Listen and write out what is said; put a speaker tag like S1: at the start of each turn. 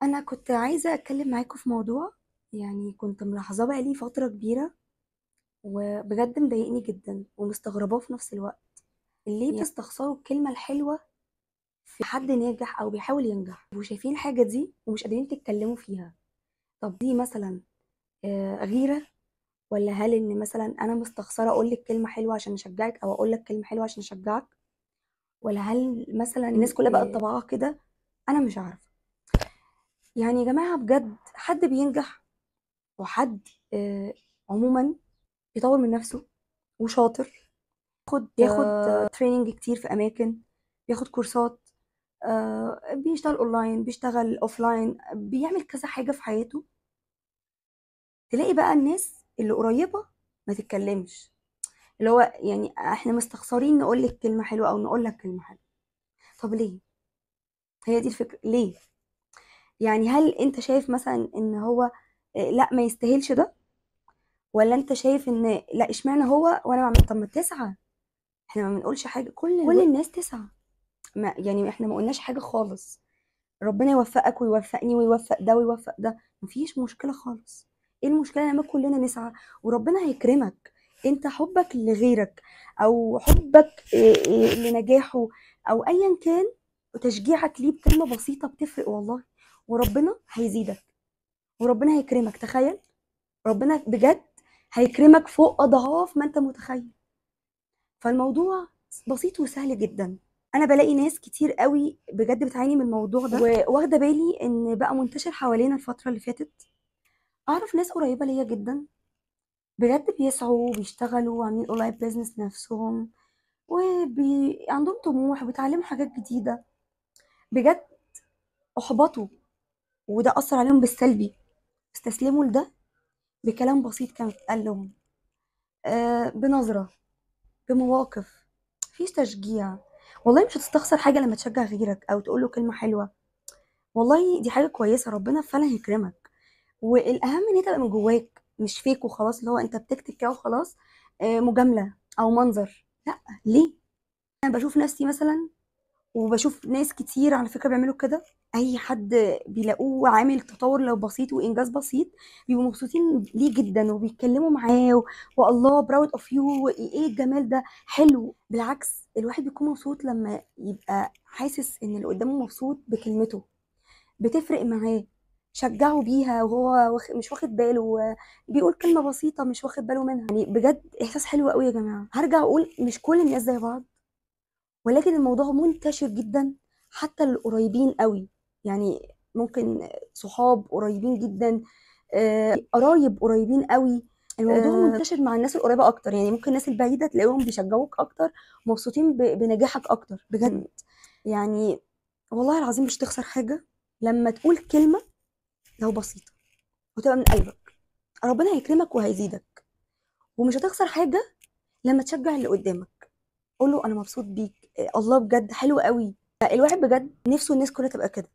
S1: أنا كنت عايزة أتكلم معاكم في موضوع، يعني كنت ملاحظاه بقى لي فترة كبيرة، وبجد مضايقني جدا ومستغرباه في نفس الوقت. ليه بتستخسروا الكلمة الحلوة في حد ناجح أو بيحاول ينجح وشايفين الحاجة دي ومش قادرين تتكلموا فيها؟ طب دي مثلا غيرة، ولا هل إن مثلا أنا مستخسرة أقول لك كلمة حلوة عشان أشجعك أو أقول لك كلمة حلوة عشان أشجعك، ولا هل مثلا الناس كلها بقت طبعها كده؟ أنا مش عارفة. يعني يا جماعة بجد حد بينجح وحد عموما بيطور من نفسه وشاطر، بياخد تريننج كتير في اماكن، بياخد كورسات، بيشتغل اونلاين بيشتغل اوفلاين، بيعمل كذا حاجه في حياته. تلاقي بقى الناس اللي قريبه ما تتكلمش، اللي هو يعني احنا مستخسرين نقول لك كلمه حلوه او نقول لك كلمه حلوه. طب ليه؟ هي دي الفكره، ليه؟ يعني هل انت شايف مثلا ان هو لا ما يستاهلش ده، ولا انت شايف ان لا اشمعنى هو وانا بعمل؟ طب ما تسعى، احنا ما بنقولش حاجه، كل الناس تسعى، ما يعني احنا ما قلناش حاجه خالص. ربنا يوفقك ويوفقني ويوفق ده ويوفق ده، مفيش مشكله خالص. ايه المشكله لما كلنا نسعى وربنا هيكرمك؟ انت حبك لغيرك او حبك لنجاحه او ايا كان، وتشجيعك ليه بكلمه بسيطه بتفرق والله، وربنا هيزيدك وربنا هيكرمك. تخيل، ربنا بجد هيكرمك فوق اضعاف ما انت متخيل. فالموضوع بسيط وسهل جدا. انا بلاقي ناس كتير قوي بجد بتعاني من الموضوع ده، واخده بالي ان بقى منتشر حوالينا الفتره اللي فاتت. اعرف ناس قريبه ليا جدا بجد بيسعوا وبيشتغلوا وعاملين اونلاين بيزنس لنفسهم، وعندهم طموح وبيتعلموا حاجات جديده. بجد احبطوا وده اثر عليهم بالسلبي، استسلموا لده بكلام بسيط كان اتقال لهم، بنظره، بمواقف، مفيش تشجيع. والله مش هتستخسر حاجه لما تشجع غيرك او تقول له كلمه حلوه، والله دي حاجه كويسه، ربنا فعلا هيكرمك. والاهم ان انت تبقى من جواك، مش فيك وخلاص، اللي هو انت بتكتب كده وخلاص، مجامله او منظر. لا، ليه؟ انا بشوف نفسي مثلا وبشوف ناس كتير على فكره بيعملوا كده. اي حد بيلاقوه عامل تطور لو بسيط وانجاز بسيط، بيبقوا مبسوطين ليه جدا وبيتكلموا معاه والله براود اوف يو، ايه الجمال ده، حلو. بالعكس الواحد بيكون مبسوط لما يبقى حاسس ان اللي قدامه مبسوط بكلمته، بتفرق معاه. شجعه بيها وهو مش واخد باله، بيقول كلمة بسيطة مش واخد باله منها. يعني بجد إحساس حلو قوي يا جماعة. هرجع أقول مش كل الناس زي بعض، ولكن الموضوع منتشر جدا، حتى القريبين قوي. يعني ممكن صحاب قريبين جدا، قرايب قريبين قوي. الموضوع منتشر مع الناس القريبة أكتر، يعني ممكن الناس البعيدة تلاقيهم بيشجعوك أكتر، مبسوطين بنجاحك أكتر بجد. يعني والله العظيم مش تخسر حاجة لما تقول كلمة لو بسيطة وتبقى من قلبك، ربنا هيكرمك وهيزيدك. ومش هتخسر حاجة لما تشجع اللي قدامك، قول له انا مبسوط بيك، الله بجد حلو قوي. الواحد بجد نفسه الناس كلها تبقى كده.